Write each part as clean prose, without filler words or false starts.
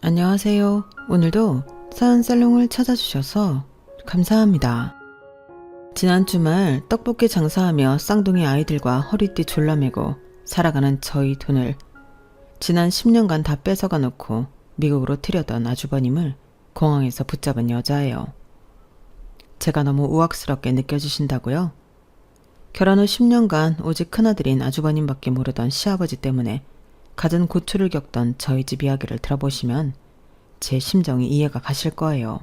안녕하세요. 오늘도 사연살롱을 찾아주셔서 감사합니다. 지난 주말 떡볶이 장사하며 쌍둥이 아이들과 허리띠 졸라매고 살아가는 저희 돈을 지난 10년간 다 뺏어가 놓고 미국으로 튀려던 아주버님을 공항에서 붙잡은 여자예요. 제가 너무 우악스럽게 느껴지신다고요? 결혼 후 10년간 오직 큰아들인 아주버님밖에 모르던 시아버지 때문에 갖은 고초를 겪던 저희 집 이야기를 들어보시면 제 심정이 이해가 가실 거예요.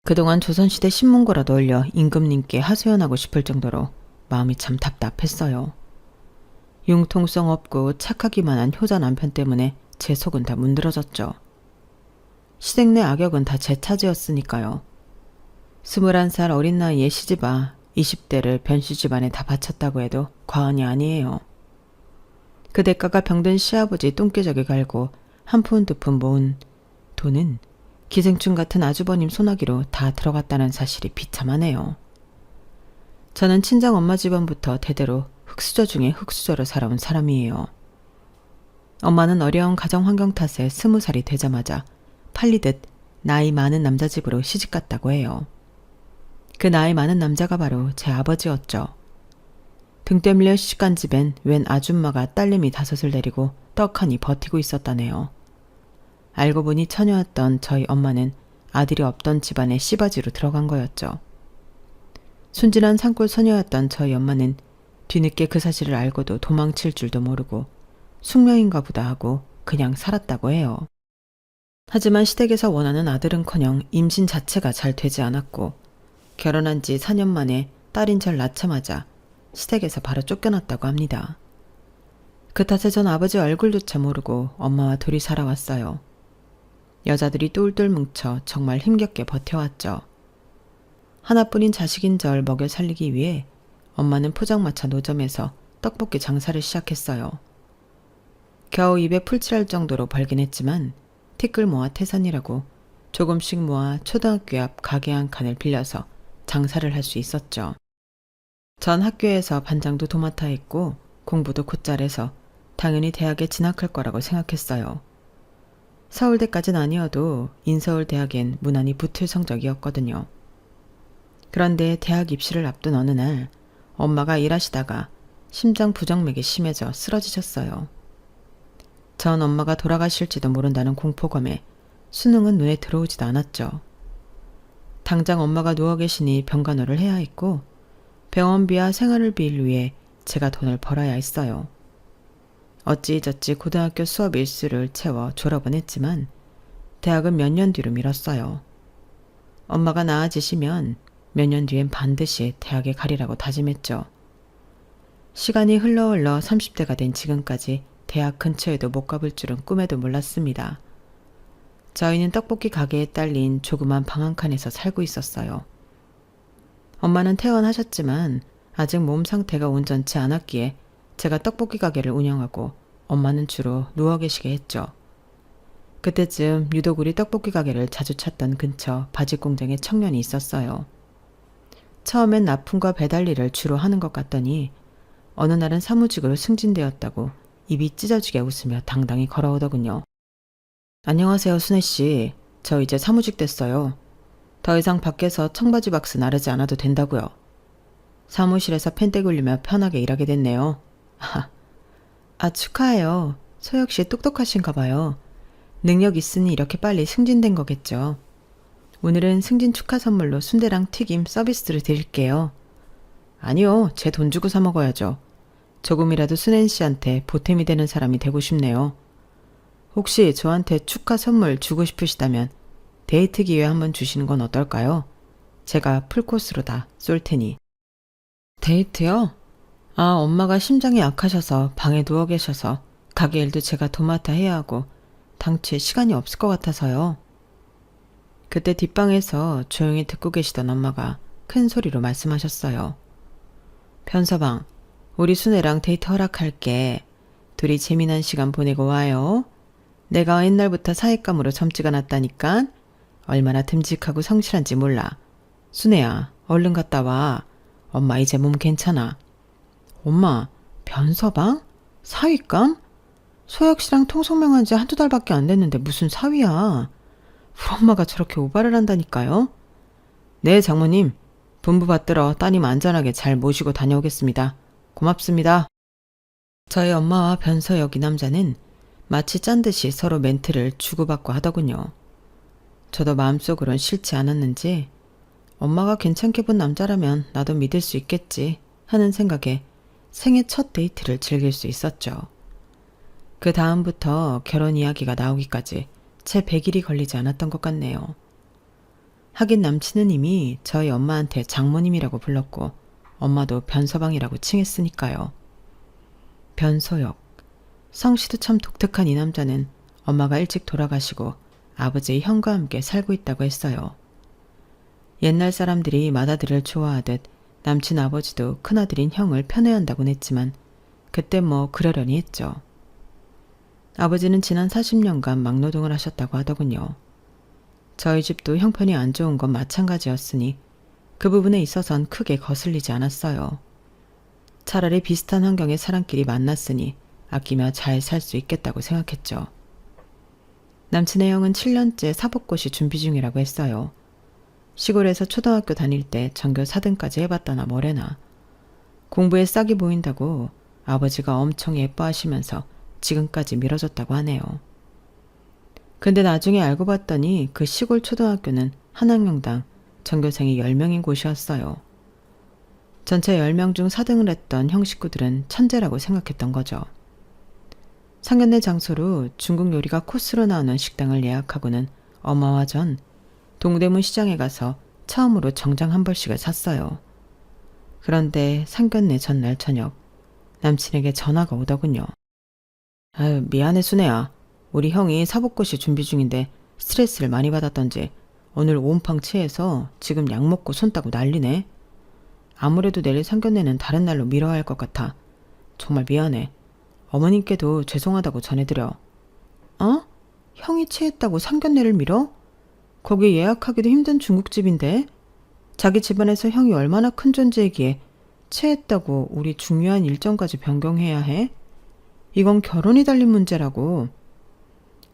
그동안 조선시대 신문고라도 올려 임금님께 하소연하고 싶을 정도로 마음이 참 답답했어요. 융통성 없고 착하기만 한 효자 남편 때문에 제 속은 다 문드러졌죠. 시댁 내 악역은 다 제 차지였으니까요. 21살 어린 나이에 시집아 20대를 변씨 집안에 다 바쳤다고 해도 과언이 아니에요. 그 대가가 병든 시아버지 똥개저기 갈고 한 푼 두 푼 모은 돈은 기생충 같은 아주버님 소나기로 다 들어갔다는 사실이 비참하네요. 저는 친정 엄마 집안부터 대대로 흙수저 중에 흙수저로 살아온 사람이에요. 엄마는 어려운 가정 환경 탓에 20살이 되자마자 팔리듯 나이 많은 남자 집으로 시집갔다고 해요. 그 나이 많은 남자가 바로 제 아버지였죠. 등 때밀려 시집간 집엔 웬 아줌마가 딸내미 5을 데리고 떡하니 버티고 있었다네요. 알고 보니 처녀였던 저희 엄마는 아들이 없던 집안에 씨바지로 들어간 거였죠. 순진한 산골 소녀였던 저희 엄마는 뒤늦게 그 사실을 알고도 도망칠 줄도 모르고 숙명인가 보다 하고 그냥 살았다고 해요. 하지만 시댁에서 원하는 아들은커녕 임신 자체가 잘 되지 않았고 결혼한 지 4년 만에 딸인 절 낳자마자 시댁에서 바로 쫓겨났다고 합니다. 그 탓에 전 아버지 얼굴조차 모르고 엄마와 둘이 살아왔어요. 여자들이 똘똘 뭉쳐 정말 힘겹게 버텨왔죠. 하나뿐인 자식인 절 먹여 살리기 위해 엄마는 포장마차 노점에서 떡볶이 장사를 시작했어요. 겨우 입에 풀칠할 정도로 벌긴 했지만 티끌 모아 태산이라고 조금씩 모아 초등학교 앞 가게 한 칸을 빌려서 장사를 할 수 있었죠. 전 학교에서 반장도 도맡아 했고 공부도 곧잘 해서 당연히 대학에 진학할 거라고 생각했어요. 서울대까지는 아니어도 인서울대학엔 무난히 붙을 성적이었거든요. 그런데 대학 입시를 앞둔 어느 날 엄마가 일하시다가 심장 부정맥이 심해져 쓰러지셨어요. 전 엄마가 돌아가실지도 모른다는 공포감에 수능은 눈에 들어오지도 않았죠. 당장 엄마가 누워 계시니 병간호를 해야 했고 병원비와 생활비를 위해 제가 돈을 벌어야 했어요. 어찌저찌 고등학교 수업 일수를 채워 졸업은 했지만 대학은 몇 년 뒤로 미뤘어요. 엄마가 나아지시면 몇 년 뒤엔 반드시 대학에 가리라고 다짐했죠. 시간이 흘러 30대가 된 지금까지 대학 근처에도 못 가볼 줄은 꿈에도 몰랐습니다. 저희는 떡볶이 가게에 딸린 조그만 방 한 칸에서 살고 있었어요. 엄마는 퇴원하셨지만 아직 몸 상태가 온전치 않았기에 제가 떡볶이 가게를 운영하고 엄마는 주로 누워 계시게 했죠. 그때쯤 유독 우리 떡볶이 가게를 자주 찾던 근처 바지 공장에 청년이 있었어요. 처음엔 납품과 배달 일을 주로 하는 것 같더니 어느 날은 사무직으로 승진되었다고 입이 찢어지게 웃으며 당당히 걸어오더군요. 안녕하세요, 순애씨. 저 이제 사무직 됐어요. 더 이상 밖에서 청바지 박스 나르지 않아도 된다고요. 사무실에서 펜대 굴리며 편하게 일하게 됐네요. 축하해요. 소혁씨 똑똑하신가 봐요. 능력 있으니 이렇게 빨리 승진된 거겠죠. 오늘은 승진 축하 선물로 순대랑 튀김 서비스로 드릴게요. 아니요, 제 돈 주고 사 먹어야죠. 조금이라도 순애씨한테 보탬이 되는 사람이 되고 싶네요. 혹시 저한테 축하 선물 주고 싶으시다면 데이트 기회 한번 주시는 건 어떨까요? 제가 풀코스로 다 쏠 테니. 데이트요? 엄마가 심장이 약하셔서 방에 누워 계셔서 가게 일도 제가 도맡아 해야 하고 당최 시간이 없을 것 같아서요. 그때 뒷방에서 조용히 듣고 계시던 엄마가 큰 소리로 말씀하셨어요. 편서방, 우리 순애랑 데이트 허락할게. 둘이 재미난 시간 보내고 와요. 내가 옛날부터 사윗감으로 점찍어 놨다니까. 얼마나 듬직하고 성실한지 몰라. 순애야, 얼른 갔다 와. 엄마 이제 몸 괜찮아. 엄마, 변서방? 사윗감? 소혁 씨랑 통성명한 지 한두 달밖에 안 됐는데 무슨 사위야. 우리 엄마가 저렇게 오바를 한다니까요. 네, 장모님. 분부 받들어 따님 안전하게 잘 모시고 다녀오겠습니다. 고맙습니다. 저희 엄마와 변서혁 이 남자는 마치 짠 듯이 서로 멘트를 주고받고 하더군요. 저도 마음속으론 싫지 않았는지 엄마가 괜찮게 본 남자라면 나도 믿을 수 있겠지 하는 생각에 생애 첫 데이트를 즐길 수 있었죠. 그 다음부터 결혼 이야기가 나오기까지 채 100일이 걸리지 않았던 것 같네요. 하긴 남친은 이미 저희 엄마한테 장모님이라고 불렀고 엄마도 변서방이라고 칭했으니까요. 변소혁. 성씨도 참 독특한 이 남자는 엄마가 일찍 돌아가시고 아버지의 형과 함께 살고 있다고 했어요. 옛날 사람들이 맏아들을 좋아하듯 남친 아버지도 큰아들인 형을 편애한다곤 했지만 그때 뭐 그러려니 했죠. 아버지는 지난 40년간 막노동을 하셨다고 하더군요. 저희 집도 형편이 안 좋은 건 마찬가지였으니 그 부분에 있어선 크게 거슬리지 않았어요. 차라리 비슷한 환경의 사람끼리 만났으니 아끼며 잘 살 수 있겠다고 생각했죠. 남친의 형은 7년째 사법고시 준비 중이라고 했어요. 시골에서 초등학교 다닐 때 전교 4등까지 해봤다나 뭐래나. 공부에 싹이 보인다고 아버지가 엄청 예뻐하시면서 지금까지 미뤄졌다고 하네요. 근데 나중에 알고 봤더니 그 시골 초등학교는 한 학년당 전교생이 10명인 곳이었어요. 전체 10명 중 4등을 했던 형 식구들은 천재라고 생각했던 거죠. 상견례 장소로 중국 요리가 코스로 나오는 식당을 예약하고는 엄마와 전 동대문 시장에 가서 처음으로 정장 한 벌씩을 샀어요. 그런데 상견례 전날 저녁 남친에게 전화가 오더군요. 아유, 미안해 순애야. 우리 형이 사법고시 준비 중인데 스트레스를 많이 받았던지 오늘 온팡 체해서 지금 약 먹고 손 따고 난리네. 아무래도 내일 상견례는 다른 날로 미뤄야 할 것 같아. 정말 미안해. 어머님께도 죄송하다고 전해드려. 어? 형이 체했다고 상견례를 미뤄? 거기 예약하기도 힘든 중국집인데 자기 집안에서 형이 얼마나 큰 존재이기에 체했다고 우리 중요한 일정까지 변경해야 해? 이건 결혼이 달린 문제라고.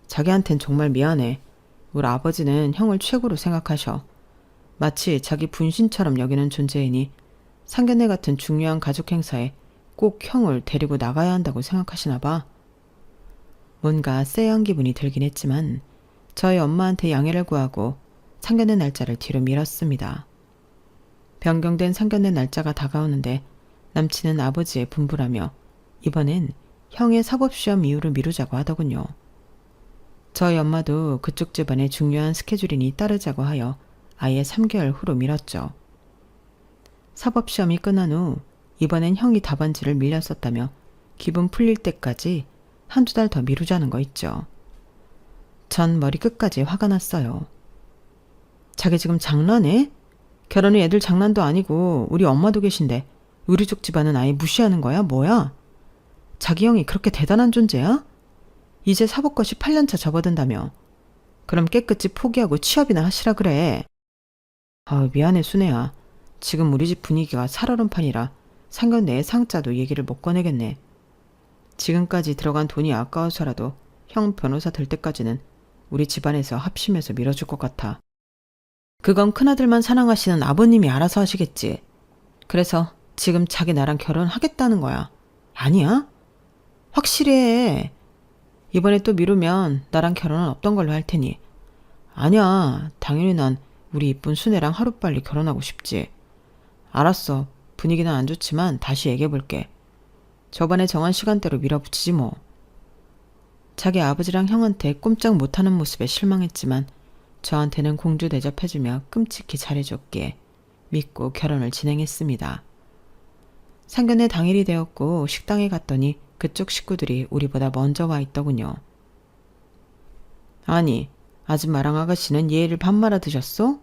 자기한텐 정말 미안해. 우리 아버지는 형을 최고로 생각하셔. 마치 자기 분신처럼 여기는 존재이니 상견례 같은 중요한 가족 행사에 꼭 형을 데리고 나가야 한다고 생각하시나 봐. 뭔가 쎄한 기분이 들긴 했지만 저희 엄마한테 양해를 구하고 상견례 날짜를 뒤로 미뤘습니다. 변경된 상견례 날짜가 다가오는데 남친은 아버지의 분부라며 이번엔 형의 사법시험 이후로 미루자고 하더군요. 저희 엄마도 그쪽 집안의 중요한 스케줄이니 따르자고 하여 아예 3개월 후로 미뤘죠. 사법시험이 끝난 후 이번엔 형이 답안지를 밀렸었다며 기분 풀릴 때까지 한두 달 더 미루자는 거 있죠. 전 머리 끝까지 화가 났어요. 자기 지금 장난해? 결혼이 애들 장난도 아니고 우리 엄마도 계신데 우리 쪽 집안은 아예 무시하는 거야? 뭐야? 자기 형이 그렇게 대단한 존재야? 이제 사법고시 8년차 접어든다며. 그럼 깨끗이 포기하고 취업이나 하시라 그래. 아우 미안해 순애야. 지금 우리 집 분위기가 살얼음판이라 상견례에 상자도 얘기를 못 꺼내겠네. 지금까지 들어간 돈이 아까워서라도 형 변호사 될 때까지는 우리 집안에서 합심해서 밀어줄 것 같아. 그건 큰아들만 사랑하시는 아버님이 알아서 하시겠지. 그래서 지금 자기 나랑 결혼하겠다는 거야. 아니야? 확실히 해. 이번에 또 미루면 나랑 결혼은 없던 걸로 할 테니. 아니야. 당연히 난 우리 이쁜 순애랑 하루빨리 결혼하고 싶지. 알았어. 분위기는 안 좋지만 다시 얘기해볼게. 저번에 정한 시간대로 밀어붙이지 뭐. 자기 아버지랑 형한테 꼼짝 못하는 모습에 실망했지만 저한테는 공주 대접해주며 끔찍히 잘해줬기에 믿고 결혼을 진행했습니다. 상견례 당일이 되었고 식당에 갔더니 그쪽 식구들이 우리보다 먼저 와 있더군요. 아니, 아줌마랑 아가씨는 예의를 밥 말아 드셨어?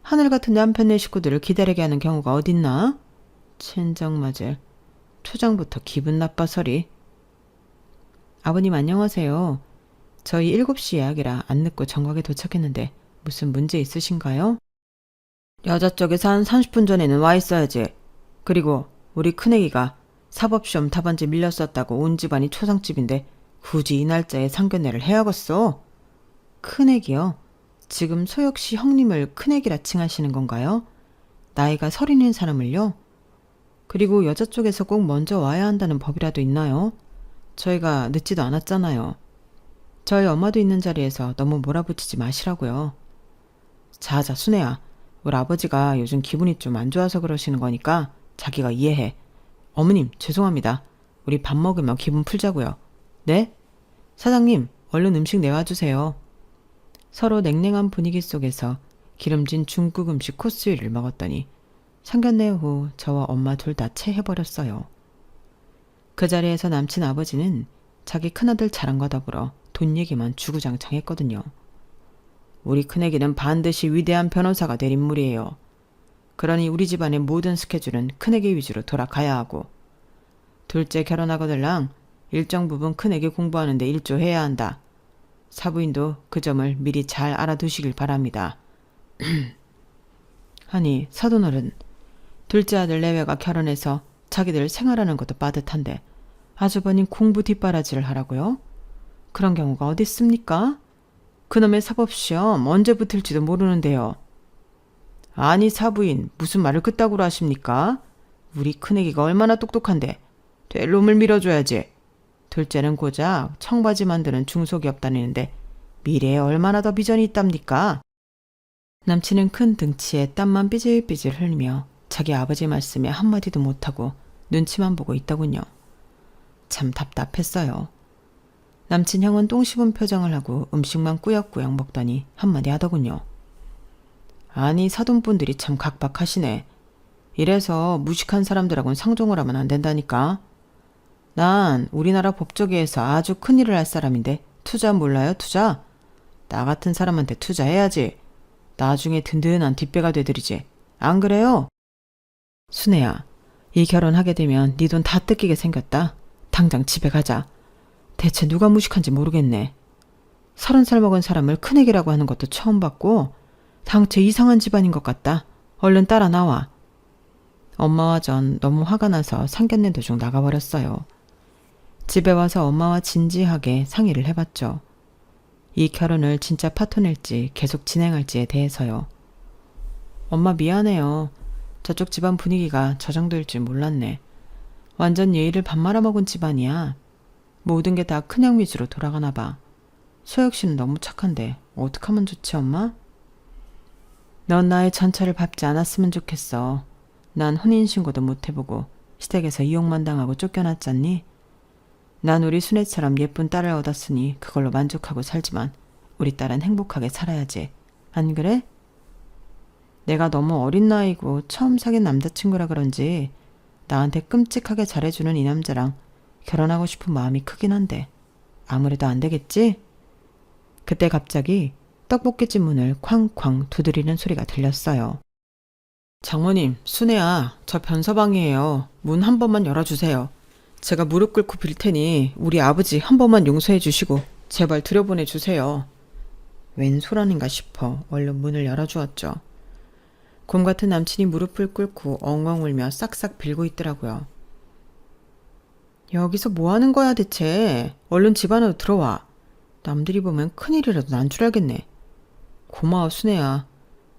하늘 같은 남편네 식구들을 기다리게 하는 경우가 어딨나? 첸정맞을. 초장부터 기분 나빠서리. 아버님 안녕하세요. 저희 7시 예약이라 안 늦고 정각에 도착했는데 무슨 문제 있으신가요? 여자 쪽에서 한 30분 전에는 와 있어야지. 그리고 우리 큰애기가 사법시험 답안지 밀렸었다고 온 집안이 초상집인데 굳이 이 날짜에 상견례를 해야겠어? 큰애기요? 지금 소혁씨 형님을 큰애기라 칭하시는 건가요? 나이가 서른인 사람을요? 그리고 여자 쪽에서 꼭 먼저 와야 한다는 법이라도 있나요? 저희가 늦지도 않았잖아요. 저희 엄마도 있는 자리에서 너무 몰아붙이지 마시라고요. 자자, 순애야. 우리 아버지가 요즘 기분이 좀 안 좋아서 그러시는 거니까 자기가 이해해. 어머님, 죄송합니다. 우리 밥 먹으며 기분 풀자고요. 네? 사장님, 얼른 음식 내와주세요. 서로 냉랭한 분위기 속에서 기름진 중국 음식 코스 요리를 먹었더니 상견례 후 저와 엄마 둘 다 체해버렸어요. 그 자리에서 남친 아버지는 자기 큰아들 자랑과 더불어 돈 얘기만 주구장창했거든요. 우리 큰애기는 반드시 위대한 변호사가 될 인물이에요. 그러니 우리 집안의 모든 스케줄은 큰애기 위주로 돌아가야 하고, 둘째 결혼하거들랑 일정 부분 큰애기 공부하는데 일조해야 한다. 사부인도 그 점을 미리 잘 알아두시길 바랍니다. 아니, 사돈어른, 둘째 아들 내외가 결혼해서 자기들 생활하는 것도 빠듯한데 아주버님 공부 뒷바라지를 하라고요? 그런 경우가 어디 있습니까? 그놈의 사법시험 언제 붙을지도 모르는데요. 아니, 사부인, 무슨 말을 그따구로 하십니까? 우리 큰애기가 얼마나 똑똑한데 될 놈을 밀어줘야지. 둘째는 고작 청바지 만드는 중소기업 다니는데 미래에 얼마나 더 비전이 있답니까? 남친은 큰 등치에 땀만 삐질삐질 흘리며 자기 아버지 말씀에 한마디도 못하고 눈치만 보고 있더군요. 참 답답했어요. 남친 형은 똥 씹은 표정을 하고 음식만 꾸역꾸역 먹더니 한마디 하더군요. 아니, 사돈분들이 참 각박하시네. 이래서 무식한 사람들하고는 상종을 하면 안 된다니까. 난 우리나라 법조계에서 아주 큰일을 할 사람인데 투자 몰라요, 투자? 나 같은 사람한테 투자해야지. 나중에 든든한 뒷배가 되드리지. 안 그래요? 순애야, 이 결혼하게 되면 네 돈 다 뜯기게 생겼다. 당장 집에 가자. 대체 누가 무식한지 모르겠네. 30살 먹은 사람을 큰애기라고 하는 것도 처음 봤고 당최 이상한 집안인 것 같다. 얼른 따라 나와. 엄마와 전 너무 화가 나서 상견례 도중 나가버렸어요. 집에 와서 엄마와 진지하게 상의를 해봤죠. 이 결혼을 진짜 파토낼지 계속 진행할지에 대해서요. 엄마 미안해요. 저쪽 집안 분위기가 저 정도일 줄 몰랐네. 완전 예의를 밥 말아먹은 집안이야. 모든 게 다 큰형 위주로 돌아가나 봐. 소혁 씨는 너무 착한데 어떡하면 좋지, 엄마? 넌 나의 전처를 밟지 않았으면 좋겠어. 난 혼인신고도 못 해보고 시댁에서 이용만 당하고 쫓겨났잖니? 난 우리 순애처럼 예쁜 딸을 얻었으니 그걸로 만족하고 살지만 우리 딸은 행복하게 살아야지. 안 그래? 내가 너무 어린 나이고 처음 사귄 남자친구라 그런지 나한테 끔찍하게 잘해주는 이 남자랑 결혼하고 싶은 마음이 크긴 한데 아무래도 안 되겠지? 그때 갑자기 떡볶이집 문을 쾅쾅 두드리는 소리가 들렸어요. 장모님, 순애야, 저 변서방이에요. 문 한 번만 열어주세요. 제가 무릎 꿇고 빌 테니 우리 아버지 한 번만 용서해 주시고 제발 들여보내 주세요. 웬 소란인가 싶어 얼른 문을 열어주었죠. 곰 같은 남친이 무릎을 꿇고 엉엉 울며 싹싹 빌고 있더라고요. 여기서 뭐 하는 거야 대체? 얼른 집 안으로 들어와. 남들이 보면 큰일이라도 난 줄 알겠네. 고마워 순애야.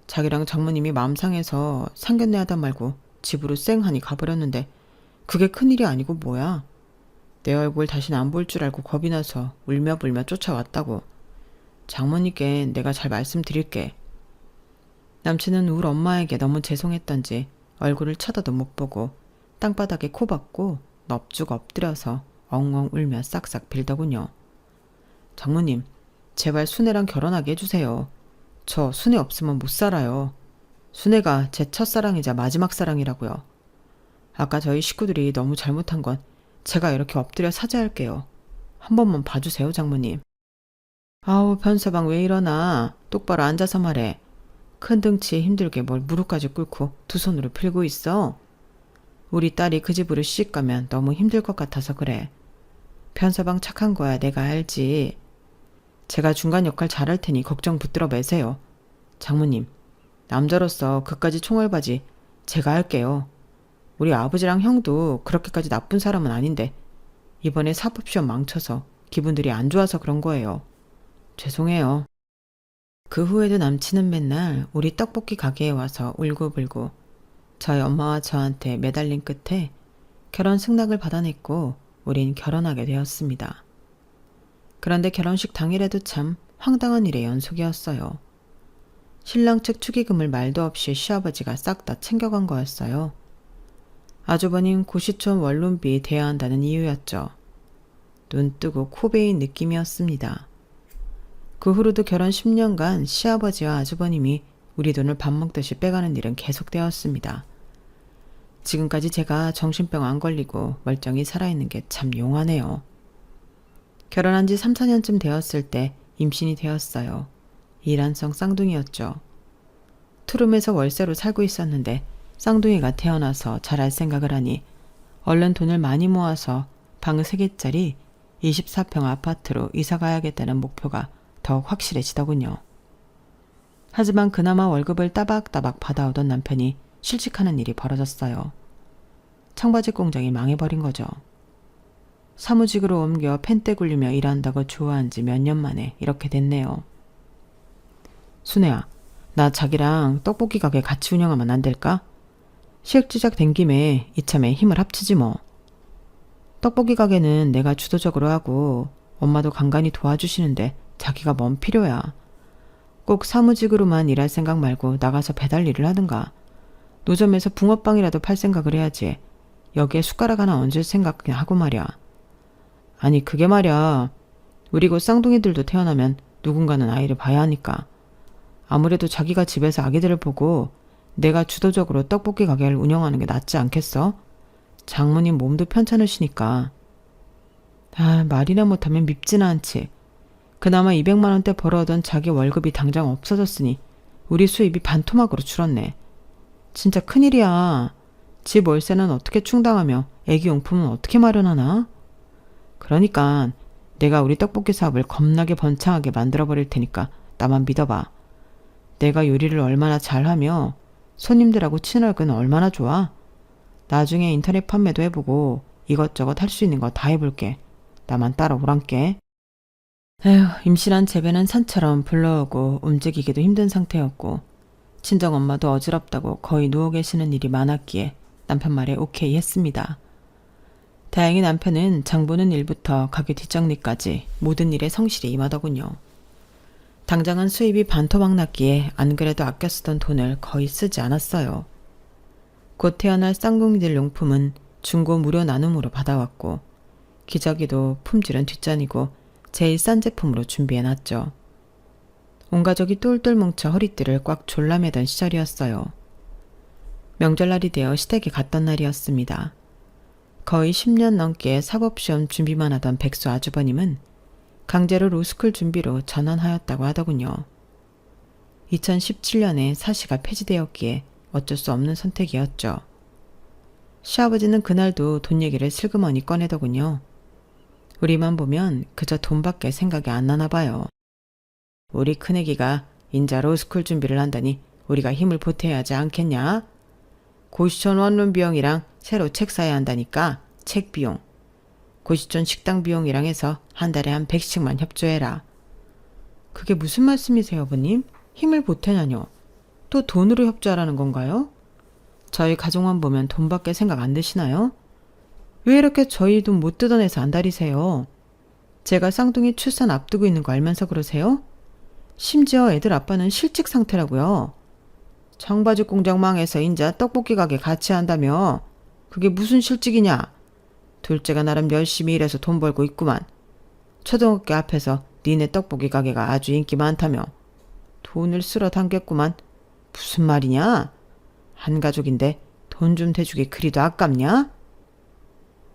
자기랑 장모님이 마음 상해서 상견례 하다 말고 집으로 쌩하니 가버렸는데 그게 큰일이 아니고 뭐야. 내 얼굴 다시는 안 볼 줄 알고 겁이 나서 울며불며 쫓아왔다고. 장모님께 내가 잘 말씀드릴게. 남친은 울 엄마에게 너무 죄송했던지 얼굴을 쳐다도 못 보고 땅바닥에 코 박고 넙죽 엎드려서 엉엉 울며 싹싹 빌더군요. 장모님, 제발 순애랑 결혼하게 해주세요. 저 순애 없으면 못 살아요. 순애가 제 첫사랑이자 마지막 사랑이라고요. 아까 저희 식구들이 너무 잘못한 건 제가 이렇게 엎드려 사죄할게요. 한 번만 봐주세요, 장모님. 아우, 변서방 왜 이러나. 똑바로 앉아서 말해. 큰 등치에 힘들게 뭘 무릎까지 꿇고 두 손으로 빌고 있어. 우리 딸이 그 집으로 시집 가면 너무 힘들 것 같아서 그래. 변서방 착한 거야 내가 알지. 제가 중간 역할 잘할 테니 걱정 붙들어 매세요. 장모님, 남자로서 그까지 총알바지 제가 할게요. 우리 아버지랑 형도 그렇게까지 나쁜 사람은 아닌데 이번에 사법시험 망쳐서 기분들이 안 좋아서 그런 거예요. 죄송해요. 그 후에도 남친은 맨날 우리 떡볶이 가게에 와서 울고불고 저희 엄마와 저한테 매달린 끝에 결혼 승낙을 받아냈고 우린 결혼하게 되었습니다. 그런데 결혼식 당일에도 참 황당한 일의 연속이었어요. 신랑 측 축의금을 말도 없이 시아버지가 싹 다 챙겨간 거였어요. 아주버님 고시촌 원룸비 대야 한다는 이유였죠. 눈 뜨고 코 베인 느낌이었습니다. 그 후로도 결혼 10년간 시아버지와 아주버님이 우리 돈을 밥 먹듯이 빼가는 일은 계속되었습니다. 지금까지 제가 정신병 안 걸리고 멀쩡히 살아있는 게 참 용하네요. 결혼한 지 3, 4년쯤 되었을 때 임신이 되었어요. 이란성 쌍둥이였죠. 투룸에서 월세로 살고 있었는데 쌍둥이가 태어나서 잘할 생각을 하니 얼른 돈을 많이 모아서 방 3개짜리 24평 아파트로 이사 가야겠다는 목표가 더욱 확실해지더군요. 하지만 그나마 월급을 따박따박 받아오던 남편이 실직하는 일이 벌어졌어요. 청바지 공장이 망해버린 거죠. 사무직으로 옮겨 펜대 굴리며 일한다고 좋아한 지 몇 년 만에 이렇게 됐네요. 순애야, 나 자기랑 떡볶이 가게 같이 운영하면 안 될까? 시액주작 된 김에 이참에 힘을 합치지 뭐. 떡볶이 가게는 내가 주도적으로 하고 엄마도 간간히 도와주시는데 자기가 뭔 필요야. 꼭 사무직으로만 일할 생각 말고 나가서 배달 일을 하든가. 노점에서 붕어빵이라도 팔 생각을 해야지. 여기에 숟가락 하나 얹을 생각 그냥 하고 말이야. 아니 그게 말이야. 우리 곧 쌍둥이들도 태어나면 누군가는 아이를 봐야 하니까. 아무래도 자기가 집에서 아기들을 보고 내가 주도적으로 떡볶이 가게를 운영하는 게 낫지 않겠어? 장모님 몸도 편찮으시니까. 말이나 못하면 밉지는 않지. 그나마 200만 원대 벌어오던 자기 월급이 당장 없어졌으니 우리 수입이 반토막으로 줄었네. 진짜 큰일이야. 집 월세는 어떻게 충당하며 애기 용품은 어떻게 마련하나? 그러니까 내가 우리 떡볶이 사업을 겁나게 번창하게 만들어버릴 테니까 나만 믿어봐. 내가 요리를 얼마나 잘하며 손님들하고 친하기는 얼마나 좋아. 나중에 인터넷 판매도 해보고 이것저것 할 수 있는 거 다 해볼게. 나만 따라오란께. 에휴, 임신한 제배는 산처럼 불러오고 움직이기도 힘든 상태였고 친정엄마도 어지럽다고 거의 누워 계시는 일이 많았기에 남편 말에 오케이 했습니다. 다행히 남편은 장 보는 일부터 가게 뒷정리까지 모든 일에 성실히 임하더군요. 당장은 수입이 반토막 났기에 안 그래도 아껴 쓰던 돈을 거의 쓰지 않았어요. 곧 태어날 쌍둥이들 용품은 중고 무료 나눔으로 받아왔고 기저귀도 품질은 뒷전이고 제일 싼 제품으로 준비해놨죠. 온 가족이 똘똘 뭉쳐 허리띠를 꽉 졸라매던 시절이었어요. 명절날이 되어 시댁에 갔던 날이었습니다. 거의 10년 넘게 사법시험 준비만 하던 백수 아주버님은 강제로 로스쿨 준비로 전환하였다고 하더군요. 2017년에 사시가 폐지되었기에 어쩔 수 없는 선택이었죠. 시아버지는 그날도 돈 얘기를 슬그머니 꺼내더군요. 우리만 보면 그저 돈밖에 생각이 안 나나 봐요. 우리 큰애기가 인자 로스쿨 준비를 한다니 우리가 힘을 보태야 하지 않겠냐? 고시촌 원룸 비용이랑 새로 책 사야 한다니까 책 비용. 고시촌 식당 비용이랑 해서 한 달에 한 100씩만 협조해라. 그게 무슨 말씀이세요, 아버님? 힘을 보태냐뇨. 또 돈으로 협조하라는 건가요? 저희 가족만 보면 돈밖에 생각 안 드시나요? 왜 이렇게 저희 돈 못 뜯어내서 안달이세요? 제가 쌍둥이 출산 앞두고 있는 거 알면서 그러세요? 심지어 애들 아빠는 실직 상태라고요. 청바지 공장 망해서 인자 떡볶이 가게 같이 한다며. 그게 무슨 실직이냐. 둘째가 나름 열심히 일해서 돈 벌고 있구만. 초등학교 앞에서 니네 떡볶이 가게가 아주 인기 많다며. 돈을 쓸어 담겼구만. 무슨 말이냐? 한 가족인데 돈 좀 대주기 그리도 아깝냐?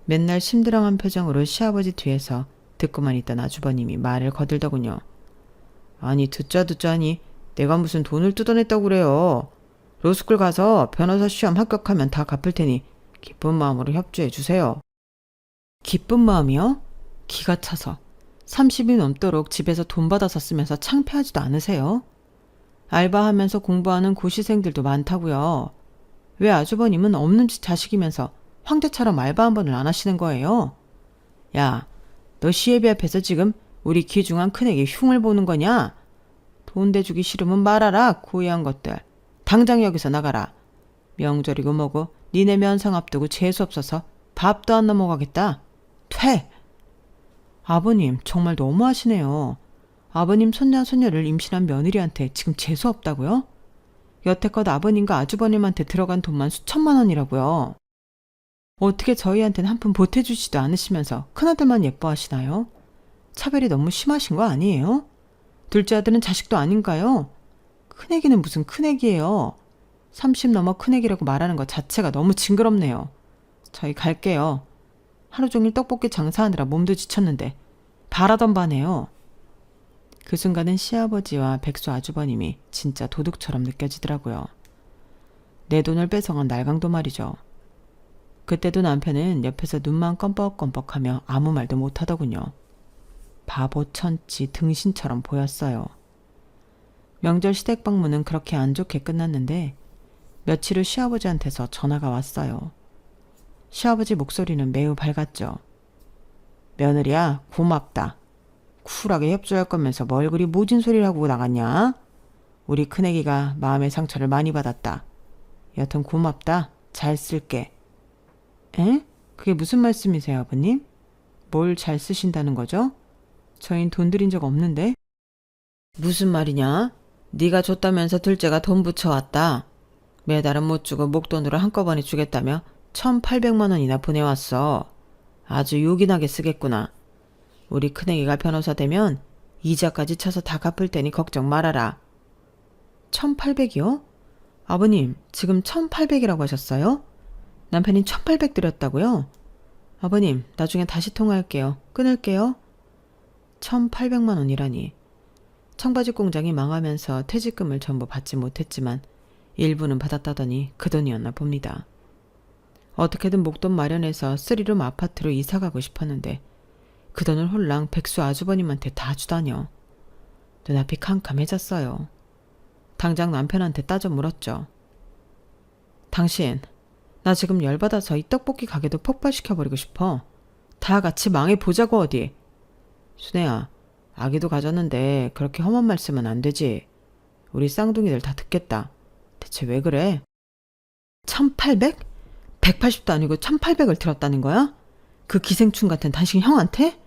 맨날 심드렁한 표정으로 시아버지 뒤에서 듣고만 있던 아주버님이 말을 거들더군요. 아니 듣자 하니 내가 무슨 돈을 뜯어냈다고 그래요. 로스쿨 가서 변호사 시험 합격하면 다 갚을 테니 기쁜 마음으로 협조해 주세요. 기쁜 마음이요? 기가 차서 30이 넘도록 집에서 돈 받아서 쓰면서 창피하지도 않으세요? 알바하면서 공부하는 고시생들도 많다고요. 왜 아주버님은 없는 집 자식이면서 황제처럼 알바 한 번을 안 하시는 거예요? 야, 너 시애비 앞에서 지금 우리 귀중한 큰애기 흉을 보는 거냐? 돈 대주기 싫으면 말아라, 고의한 것들. 당장 여기서 나가라. 명절이고 뭐고 니네 면상 앞두고 재수없어서 밥도 안 넘어가겠다. 퇴! 아버님, 정말 너무하시네요. 아버님 손자 손녀를 임신한 며느리한테 지금 재수없다고요? 여태껏 아버님과 아주버님한테 들어간 돈만 수천만 원이라고요. 어떻게 저희한테는 한 푼 보태주지도 않으시면서 큰아들만 예뻐하시나요? 차별이 너무 심하신 거 아니에요? 둘째 아들은 자식도 아닌가요? 큰애기는 무슨 큰애기예요. 30 넘어 큰애기라고 말하는 것 자체가 너무 징그럽네요. 저희 갈게요. 하루 종일 떡볶이 장사하느라 몸도 지쳤는데 바라던 바네요. 그 순간은 시아버지와 백수 아주버님이 진짜 도둑처럼 느껴지더라고요. 내 돈을 뺏어간 날강도 말이죠. 그때도 남편은 옆에서 눈만 껌뻑껌뻑하며 아무 말도 못하더군요. 바보 천치 등신처럼 보였어요. 명절 시댁 방문은 그렇게 안 좋게 끝났는데 며칠 후 시아버지한테서 전화가 왔어요. 시아버지 목소리는 매우 밝았죠. 며느리야, 고맙다. 쿨하게 협조할 거면서 뭘 그리 모진 소리를 하고 나갔냐? 우리 큰애기가 마음의 상처를 많이 받았다. 여튼 고맙다. 잘 쓸게. 에? 그게 무슨 말씀이세요, 아버님? 뭘 잘 쓰신다는 거죠? 저흰 돈 들인 적 없는데? 무슨 말이냐? 네가 줬다면서 둘째가 돈 붙여왔다. 매달은 못 주고 목돈으로 한꺼번에 주겠다며 1,800만 원이나 보내왔어. 아주 요긴하게 쓰겠구나. 우리 큰애기가 변호사 되면 이자까지 쳐서 다 갚을 테니 걱정 말아라. 1,800이요? 아버님, 지금 1,800이라고 하셨어요? 남편이 1,800 드렸다고요? 아버님, 나중에 다시 통화할게요. 끊을게요. 1,800만 원이라니. 청바지 공장이 망하면서 퇴직금을 전부 받지 못했지만 일부는 받았다더니 그 돈이었나 봅니다. 어떻게든 목돈 마련해서 쓰리룸 아파트로 이사가고 싶었는데 그 돈을 홀랑 백수 아주버님한테 다 주다녀. 눈앞이 캄캄해졌어요. 당장 남편한테 따져 물었죠. 당신, 나 지금 열받아서 이 떡볶이 가게도 폭발시켜버리고 싶어. 다 같이 망해보자고 어디. 순애야, 아기도 가졌는데 그렇게 험한 말씀은 안 되지. 우리 쌍둥이들 다 듣겠다. 대체 왜 그래? 1,800? 180도 아니고 1,800을 들었다는 거야? 그 기생충 같은 당신 형한테?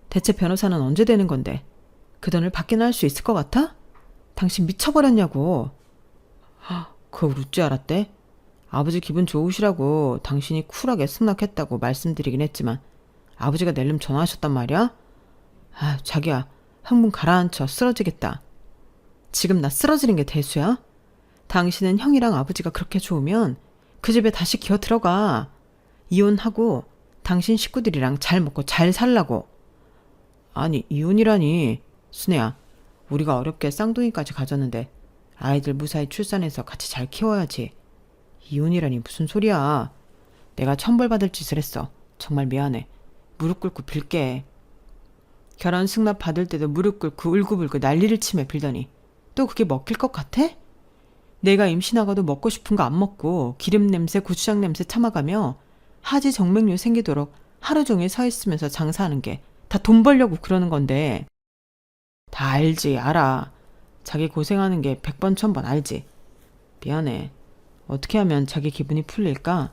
대체 변호사는 언제 되는 건데? 그 돈을 받기는 할 수 있을 것 같아? 당신 미쳐버렸냐고. 그거 웃을 줄 알았대? 아버지 기분 좋으시라고 당신이 쿨하게 승낙했다고 말씀드리긴 했지만 아버지가 낼름 전화하셨단 말이야? 자기야, 흥분 가라앉혀. 쓰러지겠다. 지금 나 쓰러지는 게 대수야? 당신은 형이랑 아버지가 그렇게 좋으면 그 집에 다시 기어 들어가. 이혼하고 당신 식구들이랑 잘 먹고 잘 살라고. 아니, 이혼이라니. 순애야, 우리가 어렵게 쌍둥이까지 가졌는데 아이들 무사히 출산해서 같이 잘 키워야지. 이혼이라니 무슨 소리야. 내가 천벌받을 짓을 했어. 정말 미안해. 무릎 꿇고 빌게. 결혼 승낙 받을 때도 무릎 꿇고 울고불고 난리를 치며 빌더니 또 그게 먹힐 것 같아? 내가 임신하고도 먹고 싶은 거 안 먹고 기름 냄새, 고추장 냄새 참아가며 하지 정맥류 생기도록 하루 종일 서 있으면서 장사하는 게 다 돈 벌려고 그러는 건데. 다 알지, 알아. 자기 고생하는 게 100번 1000번 알지. 미안해. 어떻게 하면 자기 기분이 풀릴까?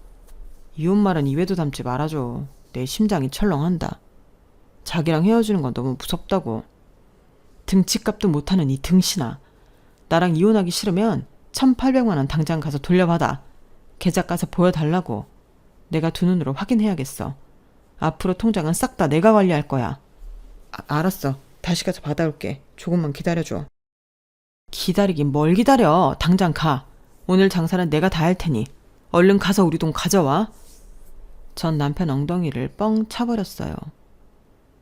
이혼 말은 입에도 담지 말아줘. 내 심장이 철렁한다. 자기랑 헤어지는 건 너무 무섭다고. 등치값도 못하는 이 등신아. 나랑 이혼하기 싫으면 1,800만 원 당장 가서 돌려받아. 계좌 가서 보여달라고. 내가 두 눈으로 확인해야겠어. 앞으로 통장은 싹 다 내가 관리할 거야. 알았어. 다시 가서 받아올게. 조금만 기다려줘. 기다리긴 뭘 기다려. 당장 가. 오늘 장사는 내가 다 할 테니 얼른 가서 우리 돈 가져와. 전 남편 엉덩이를 뻥 차버렸어요.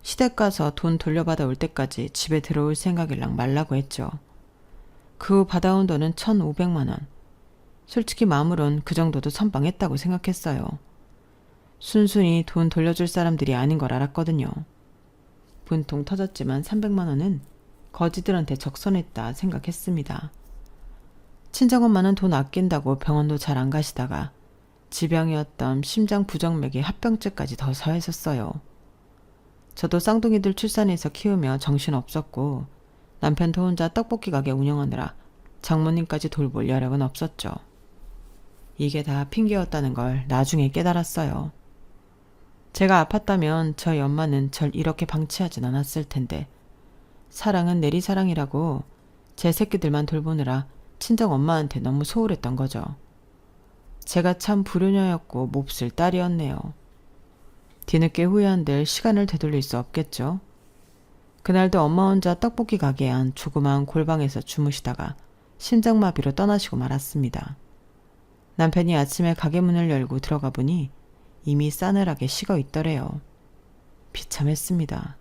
시댁 가서 돈 돌려받아 올 때까지 집에 들어올 생각일랑 말라고 했죠. 그 후 받아온 돈은 1,500만 원. 솔직히 마음으론 그 정도도 선방했다고 생각했어요. 순순히 돈 돌려줄 사람들이 아닌 걸 알았거든요. 분통 터졌지만 300만 원은 거지들한테 적선했다 생각했습니다. 친정엄마는 돈 아낀다고 병원도 잘 안 가시다가 지병이었던 심장 부정맥이 합병증까지 더 서했었어요. 저도 쌍둥이들 출산해서 키우며 정신없었고 남편도 혼자 떡볶이 가게 운영하느라 장모님까지 돌볼 여력은 없었죠. 이게 다 핑계였다는 걸 나중에 깨달았어요. 제가 아팠다면 저희 엄마는 절 이렇게 방치하진 않았을 텐데 사랑은 내리사랑이라고 제 새끼들만 돌보느라 친정 엄마한테 너무 소홀했던 거죠. 제가 참 불효녀였고 몹쓸 딸이었네요. 뒤늦게 후회한들 시간을 되돌릴 수 없겠죠. 그날도 엄마 혼자 떡볶이 가게에 한 조그마한 골방에서 주무시다가 심장마비로 떠나시고 말았습니다. 남편이 아침에 가게 문을 열고 들어가 보니 이미 싸늘하게 식어 있더래요. 비참했습니다.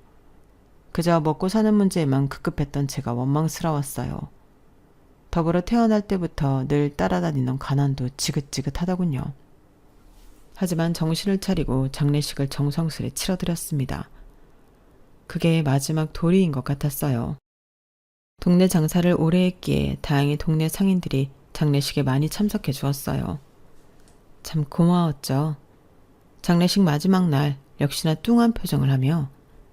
그저 먹고 사는 문제에만 급급했던 제가 원망스러웠어요. 더불어 태어날 때부터 늘 따라다니는 가난도 지긋지긋하더군요. 하지만 정신을 차리고 장례식을 정성스레 치러드렸습니다. 그게 마지막 도리인 것 같았어요. 동네 장사를 오래 했기에 다행히 동네 상인들이 장례식에 많이 참석해 주었어요. 참 고마웠죠. 장례식 마지막 날 역시나 뚱한 표정을 하며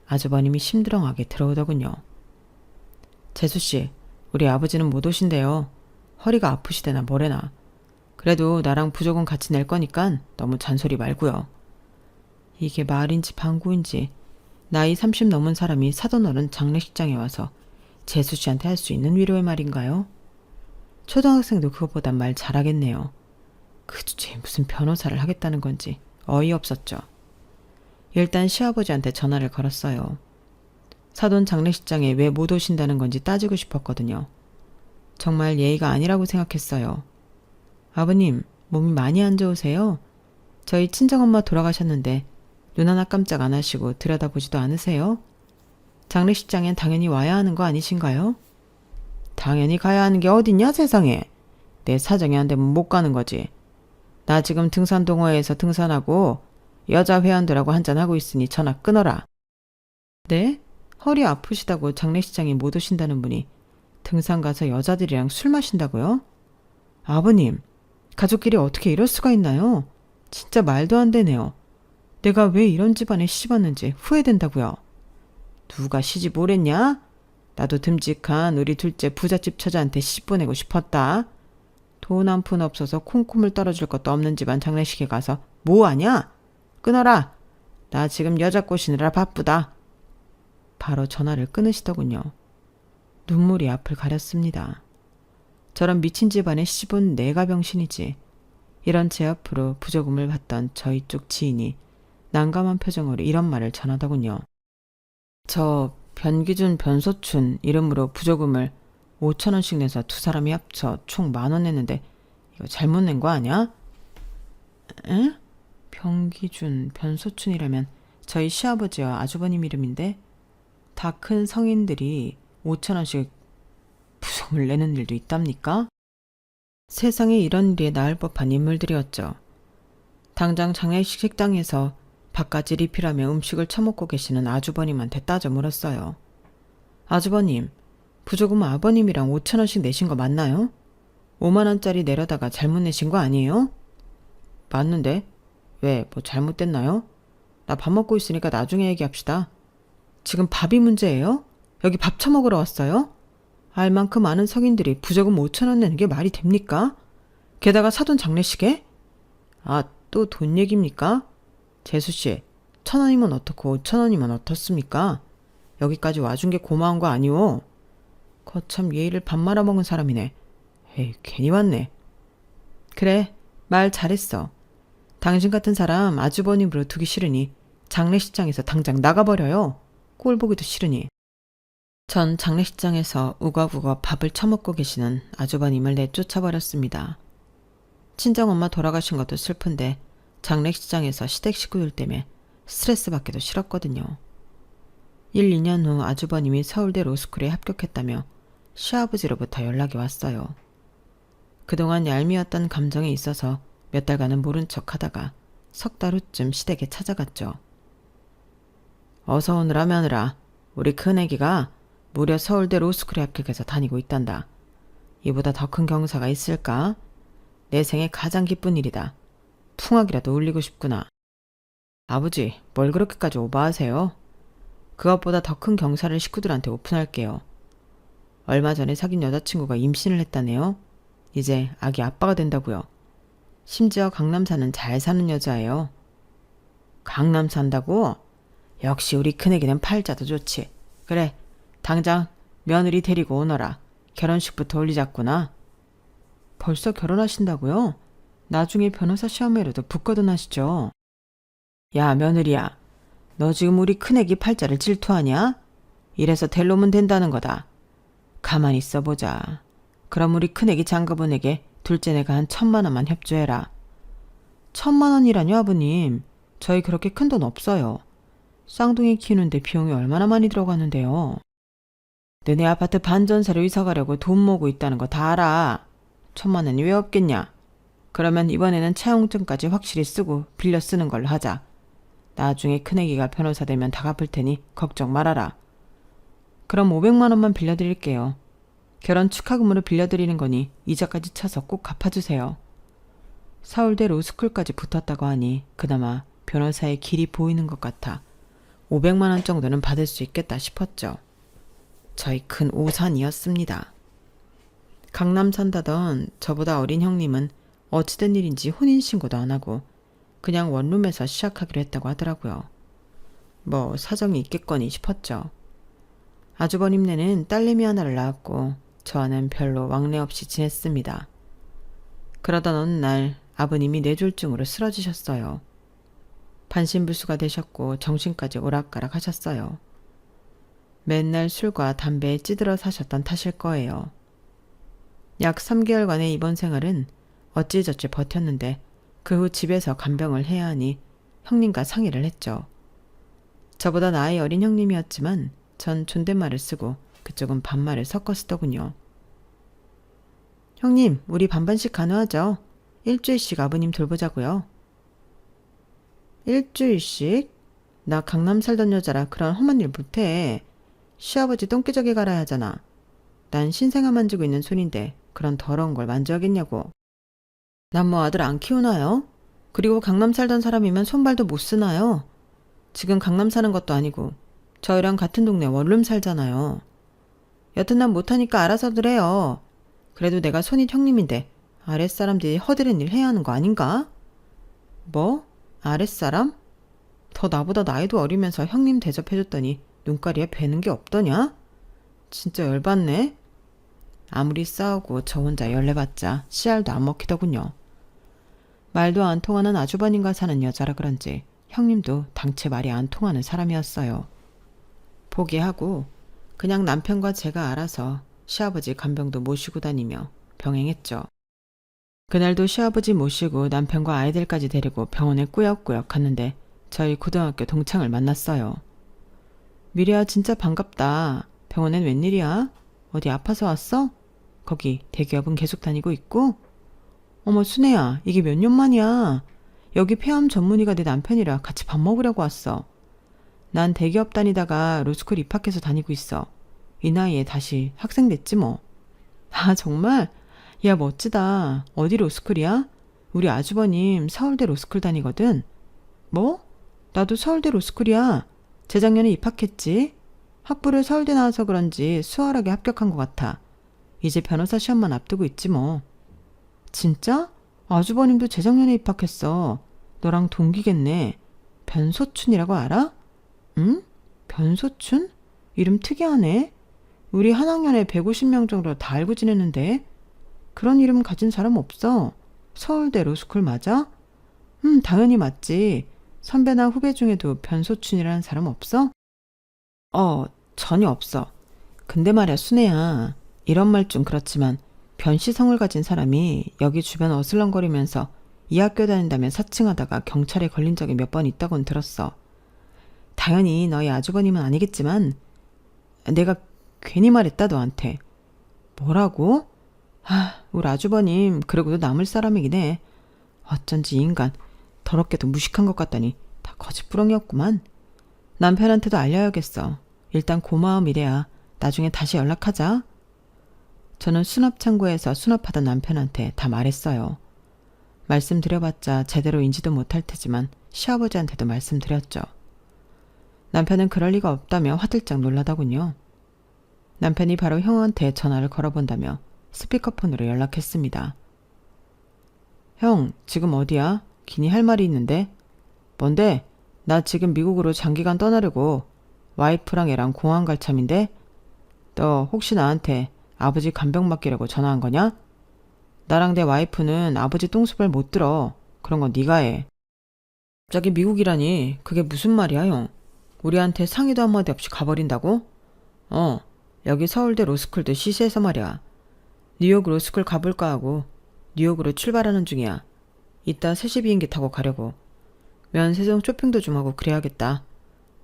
아주버님이 심드렁하게 들어오더군요. 재수씨, 우리 아버지는 못 오신대요. 허리가 아프시대나 뭐래나. 그래도 나랑 부족은 같이 낼 거니깐 너무 잔소리 말고요. 이게 말인지 방구인지 나이 30 넘은 사람이 사돈어른 장례식장에 와서 재수씨한테 할 수 있는 위로의 말인가요? 초등학생도 그것보단 말 잘하겠네요. 그 주제에 무슨 변호사를 하겠다는 건지 어이없었죠. 일단 시아버지한테 전화를 걸었어요. 사돈 장례식장에 왜 못 오신다는 건지 따지고 싶었거든요. 정말 예의가 아니라고 생각했어요. 아버님, 몸이 많이 안 좋으세요? 저희 친정엄마 돌아가셨는데 눈 하나 깜짝 안 하시고 들여다보지도 않으세요? 장례식장엔 당연히 와야 하는 거 아니신가요? 당연히 가야 하는 게 어딨냐 세상에. 내 사정이 안 되면 못 가는 거지. 나 지금 등산동호회에서 등산하고 여자 회원들하고 한잔하고 있으니 전화 끊어라. 네? 허리 아프시다고 장례식장에 못 오신다는 분이 등산 가서 여자들이랑 술 마신다고요? 아버님, 가족끼리 어떻게 이럴 수가 있나요? 진짜 말도 안 되네요. 내가 왜 이런 집안에 시집왔는지 후회된다고요. 누가 시집 오랬냐? 나도 듬직한 우리 둘째 부잣집 처자한테 시집 보내고 싶었다. 돈 한 푼 없어서 콩쿠물 떨어질 것도 없는 집안 장례식에 가서 뭐하냐? 끊어라. 나 지금 여자 꼬시느라 바쁘다. 바로 전화를 끊으시더군요. 눈물이 앞을 가렸습니다. 저런 미친 집안에 시집온 내가 병신이지. 이런 제 앞으로 부조금을 받던 저희 쪽 지인이 난감한 표정으로 이런 말을 전하더군요. 저 변기준 변소춘 이름으로 부조금을 5,000원씩 내서 두 사람이 합쳐 총 10,000원 냈는데 이거 잘못 낸 거 아니야? 에? 변기준 변소춘이라면 저희 시아버지와 아주버님 이름인데 다 큰 성인들이 5,000원씩 부조금을 내는 일도 있답니까? 세상에 이런 일이 나을 법한 인물들이었죠. 당장 장례식 식당에서 밥까지 리필하며 음식을 처먹고 계시는 아주버님한테 따져 물었어요. 아주버님, 부조금 아버님이랑 5,000원씩 내신 거 맞나요? 5만원짜리 내려다가 잘못 내신 거 아니에요? 맞는데? 왜, 뭐 잘못됐나요? 나 밥 먹고 있으니까 나중에 얘기합시다. 지금 밥이 문제예요? 여기 밥 처먹으러 왔어요? 알 만큼 많은 성인들이 부조금 5,000원 내는 게 말이 됩니까? 게다가 사돈 장례식에? 아, 또 돈 얘기입니까? 재수씨, 1,000원이면 어떻고 5,000원이면 어떻습니까? 여기까지 와준 게 고마운 거 아니오? 거참 예의를 밥 말아먹은 사람이네. 에이, 괜히 왔네. 그래, 말 잘했어. 당신 같은 사람 아주버님으로 두기 싫으니 장례식장에서 당장 나가버려요. 꼴 보기도 싫으니. 전 장례식장에서 우거우거 밥을 처먹고 계시는 아주버님을 내쫓아버렸습니다. 친정엄마 돌아가신 것도 슬픈데 장례식장에서 시댁 식구들 때문에 스트레스 받기도 싫었거든요. 1, 2년 후 아주버님이 서울대 로스쿨에 합격했다며 시아버지로부터 연락이 왔어요. 그동안 얄미웠던 감정에 있어서 몇 달간은 모른 척 하다가 석 달 후쯤 시댁에 찾아갔죠. 어서 오느라 며느라, 우리 큰애기가 무려 서울대 로스쿨에 합격해서 다니고 있단다. 이보다 더 큰 경사가 있을까? 내 생애 가장 기쁜 일이다. 풍악이라도 울리고 싶구나. 아버지, 뭘 그렇게까지 오버하세요? 그것보다 더 큰 경사를 식구들한테 오픈할게요. 얼마 전에 사귄 여자친구가 임신을 했다네요. 이제 아기 아빠가 된다고요. 심지어 강남 사는 잘 사는 여자예요. 강남 산다고? 역시 우리 큰애기는 팔자도 좋지. 그래, 당장 며느리 데리고 오너라. 결혼식부터 올리자꾸나. 벌써 결혼하신다고요? 나중에 변호사 시험에라도 붙거든 하시죠. 야, 며느리야. 너 지금 우리 큰애기 팔자를 질투하냐? 이래서 될 놈은 된다는 거다. 가만히 있어보자. 그럼 우리 큰애기 장가분에게 둘째 내가 한 1,000만 원만 협조해라. 1,000만 원이라뇨, 아버님? 저희 그렇게 큰 돈 없어요. 쌍둥이 키우는데 비용이 얼마나 많이 들어가는데요. 너네 아파트 반전세로 이사 가려고 돈 모으고 있다는 거 다 알아. 1,000만 원이 왜 없겠냐? 그러면 이번에는 차용증까지 확실히 쓰고 빌려 쓰는 걸로 하자. 나중에 큰애기가 변호사 되면 다 갚을 테니 걱정 말아라. 그럼 500만 원만 빌려드릴게요. 결혼 축하금으로 빌려드리는 거니 이자까지 쳐서 꼭 갚아주세요. 서울대 로스쿨까지 붙었다고 하니 그나마 변호사의 길이 보이는 것 같아 500만 원 정도는 받을 수 있겠다 싶었죠. 저희 큰 오산이었습니다. 강남 산다던 저보다 어린 형님은 어찌된 일인지 혼인신고도 안 하고 그냥 원룸에서 시작하기로 했다고 하더라고요. 뭐 사정이 있겠거니 싶었죠. 아주버님네는 딸내미 하나를 낳았고 저와는 별로 왕래 없이 지냈습니다. 그러던 어느 날 아버님이 뇌졸중으로 쓰러지셨어요. 반신불수가 되셨고 정신까지 오락가락 하셨어요. 맨날 술과 담배에 찌들어 사셨던 탓일 거예요. 약 3개월간의 입원 생활은 어찌저찌 버텼는데 그 후 집에서 간병을 해야 하니 형님과 상의를 했죠. 저보다 나이 어린 형님이었지만 전 존댓말을 쓰고 그쪽은 반말을 섞어 쓰더군요. 형님, 우리 반반씩 가능하죠? 일주일씩 아버님 돌보자고요. 일주일씩? 나 강남 살던 여자라 그런 험한 일 못해. 시아버지 똥기저귀 갈아야 하잖아. 난 신생아 만지고 있는 손인데 그런 더러운 걸 만져야겠냐고. 난 뭐 아들 안 키우나요? 그리고 강남 살던 사람이면 손발도 못 쓰나요? 지금 강남 사는 것도 아니고 저희랑 같은 동네 원룸 살잖아요. 여튼 난 못하니까 알아서들 해요. 그래도 내가 손윗 형님인데 아랫사람들이 허드렛 일 해야 하는 거 아닌가? 뭐? 아랫사람? 더 나보다 나이도 어리면서 형님 대접해줬더니 눈가리에 뵈는 게 없더냐? 진짜 열받네. 아무리 싸우고 저 혼자 열내봤자 씨알도 안 먹히더군요. 말도 안 통하는 아주버님과 사는 여자라 그런지 형님도 당최 말이 안 통하는 사람이었어요. 포기하고 그냥 남편과 제가 알아서 시아버지 간병도 모시고 다니며 병행했죠. 그날도 시아버지 모시고 남편과 아이들까지 데리고 병원에 꾸역꾸역 갔는데 저희 고등학교 동창을 만났어요. 미래야 진짜 반갑다. 병원엔 웬일이야? 어디 아파서 왔어? 거기 대기업은 계속 다니고 있고? 어머 순애야, 이게 몇 년 만이야. 여기 폐암 전문의가 내 남편이라 같이 밥 먹으려고 왔어. 난 대기업 다니다가 로스쿨 입학해서 다니고 있어. 이 나이에 다시 학생 됐지 뭐. 아 정말? 야 멋지다. 어디 로스쿨이야? 우리 아주버님 서울대 로스쿨 다니거든. 뭐? 나도 서울대 로스쿨이야. 재작년에 입학했지. 학부를 서울대 나와서 그런지 수월하게 합격한 것 같아. 이제 변호사 시험만 앞두고 있지 뭐. 진짜? 아주버님도 재작년에 입학했어. 너랑 동기겠네. 변소춘이라고 알아? 응? 변소춘? 이름 특이하네. 우리 한 학년에 150명 정도 다 알고 지내는데. 그런 이름 가진 사람 없어. 서울대 로스쿨 맞아? 당연히 맞지. 선배나 후배 중에도 변소춘이라는 사람 없어? 전혀 없어. 근데 말야 순애야. 이런 말 좀 그렇지만 변씨성을 가진 사람이 여기 주변 어슬렁거리면서 이 학교 다닌다며 사칭하다가 경찰에 걸린 적이 몇 번 있다고는 들었어. 당연히 너희 아주버님은 아니겠지만 내가 괜히 말했다 너한테. 뭐라고? 우리 아주버님 그러고도 남을 사람이긴 해. 어쩐지 이 인간 더럽게도 무식한 것 같다니 다 거짓부렁이었구만. 남편한테도 알려야겠어. 일단 고마움 이래야. 나중에 다시 연락하자. 저는 수납창고에서 수납하던 남편한테 다 말했어요. 말씀드려봤자 제대로 인지도 못할 테지만 시아버지한테도 말씀드렸죠. 남편은 그럴 리가 없다며 화들짝 놀라더군요. 남편이 바로 형한테 전화를 걸어본다며 스피커폰으로 연락했습니다. 형, 지금 어디야? 기니 할 말이 있는데. 뭔데? 나 지금 미국으로 장기간 떠나려고. 와이프랑 애랑 공항 갈 참인데. 너 혹시 나한테 아버지 간병 맡기려고 전화한 거냐? 나랑 내 와이프는 아버지 똥수발 못 들어. 그런 건 네가 해. 갑자기 미국이라니 그게 무슨 말이야, 형? 우리한테 상의도 한마디 없이 가버린다고? 여기 서울대 로스쿨도 시시해서 말이야. 뉴욕 로스쿨 가볼까 하고 뉴욕으로 출발하는 중이야. 이따 3시 비행기 타고 가려고. 면세점 쇼핑도 좀 하고 그래야겠다.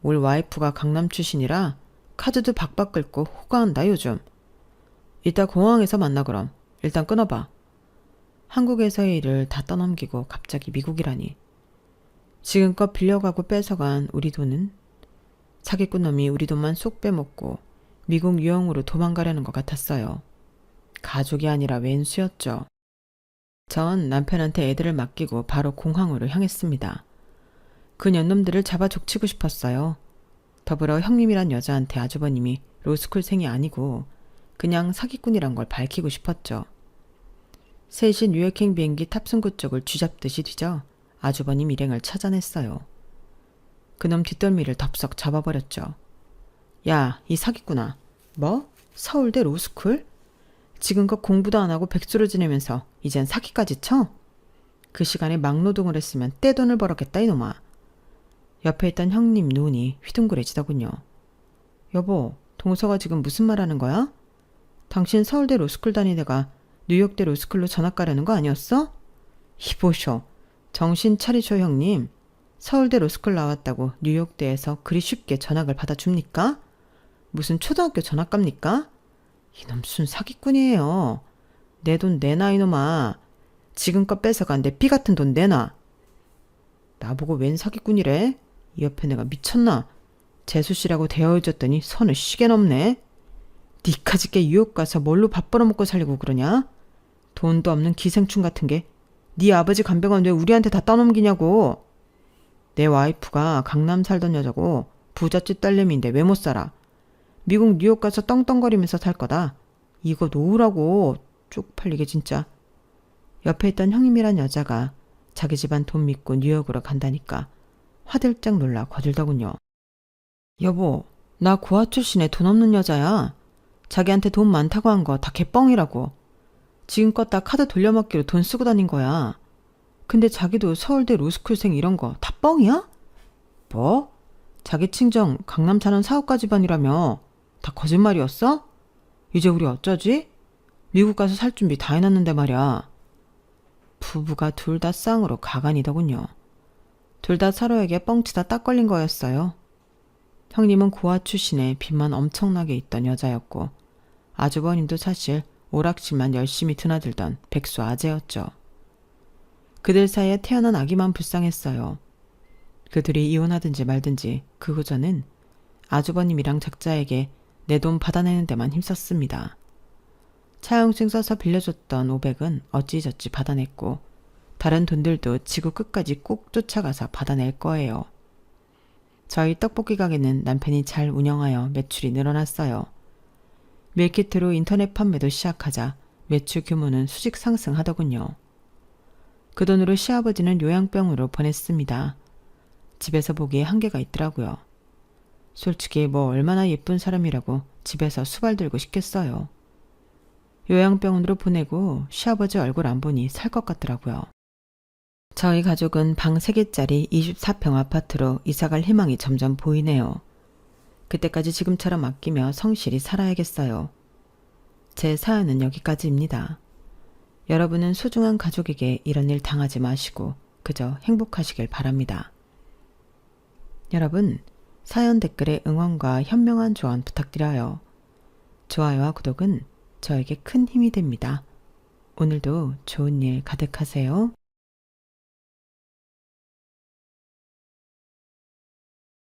올 와이프가 강남 출신이라 카드도 박박 긁고 호가한다 요즘. 이따 공항에서 만나 그럼. 일단 끊어봐. 한국에서의 일을 다 떠넘기고 갑자기 미국이라니. 지금껏 빌려가고 뺏어간 우리 돈은 사기꾼 놈이 우리 돈만 쏙 빼먹고 미국 유형으로 도망가려는 것 같았어요. 가족이 아니라 왼수였죠. 전 남편한테 애들을 맡기고 바로 공항으로 향했습니다. 그 년놈들을 잡아 족치고 싶었어요. 더불어 형님이란 여자한테 아주버님이 로스쿨생이 아니고 그냥 사기꾼이란 걸 밝히고 싶었죠. 셋이 뉴욕행 비행기 탑승구 쪽을 쥐잡듯이 뒤져 아주버님 일행을 찾아냈어요. 그놈 뒷덜미를 덥석 잡아버렸죠. 야, 이 사기꾼아. 뭐? 서울대 로스쿨? 지금껏 공부도 안 하고 백수로 지내면서 이젠 사기까지 쳐? 그 시간에 막노동을 했으면 떼돈을 벌었겠다 이놈아. 옆에 있던 형님 눈이 휘둥그레지더군요. 여보, 동서가 지금 무슨 말하는 거야? 당신 서울대 로스쿨 다니다가 뉴욕대 로스쿨로 전학 가려는 거 아니었어? 이보쇼. 정신 차리쇼 형님. 서울대 로스쿨 나왔다고 뉴욕대에서 그리 쉽게 전학을 받아줍니까? 무슨 초등학교 전학 갑니까? 이놈 순 사기꾼이에요. 내 돈 내놔 이놈아. 지금껏 뺏어간 내 피 같은 돈 내놔. 나보고 웬 사기꾼이래? 이 옆에 내가 미쳤나? 재수씨라고 대어해줬더니 선을 시계 넘네. 니까짓게 뉴욕 가서 뭘로 밥 벌어먹고 살려고 그러냐? 돈도 없는 기생충 같은 게 네 아버지 간병은 왜 우리한테 다 떠넘기냐고. 내 와이프가 강남 살던 여자고 부잣집 딸내미인데 왜 못 살아. 미국 뉴욕 가서 떵떵거리면서 살 거다. 이거 놓으라고. 쪽팔리게 진짜. 옆에 있던 형님이란 여자가 자기 집안 돈 믿고 뉴욕으로 간다니까 화들짝 놀라 거들더군요. 여보, 나 고아 출신에 돈 없는 여자야. 자기한테 돈 많다고 한 거 다 개뻥이라고. 지금껏 다 카드 돌려막기로 돈 쓰고 다닌 거야. 근데 자기도 서울대 로스쿨생 이런 거 다 뻥이야? 뭐? 자기 친정 강남 사는 사업가 집안이라며. 다 거짓말이었어? 이제 우리 어쩌지? 미국 가서 살 준비 다 해놨는데 말이야. 부부가 둘 다 쌍으로 가관이더군요. 둘 다 서로에게 뻥치다 딱 걸린 거였어요. 형님은 고아 출신에 빚만 엄청나게 있던 여자였고 아주버님도 사실 오락실만 열심히 드나들던 백수 아재였죠. 그들 사이에 태어난 아기만 불쌍했어요. 그들이 이혼하든지 말든지 그 후저는 아주버님이랑 작자에게 내 돈 받아내는 데만 힘썼습니다. 차용증 써서 빌려줬던 500은 어찌저찌 받아냈고 다른 돈들도 지구 끝까지 꼭 쫓아가서 받아낼 거예요. 저희 떡볶이 가게는 남편이 잘 운영하여 매출이 늘어났어요. 밀키트로 인터넷 판매도 시작하자 매출 규모는 수직 상승하더군요. 그 돈으로 시아버지는 요양병으로 보냈습니다. 집에서 보기에 한계가 있더라고요. 솔직히 뭐 얼마나 예쁜 사람이라고 집에서 수발 들고 싶겠어요. 요양병원으로 보내고 시아버지 얼굴 안 보니 살 것 같더라고요. 저희 가족은 방 3개짜리 24평 아파트로 이사갈 희망이 점점 보이네요. 그때까지 지금처럼 아끼며 성실히 살아야겠어요. 제 사연은 여기까지입니다. 여러분은 소중한 가족에게 이런 일 당하지 마시고 그저 행복하시길 바랍니다. 여러분, 사연 댓글에 응원과 현명한 조언 부탁드려요. 좋아요와 구독은 저에게 큰 힘이 됩니다. 오늘도 좋은 일 가득하세요.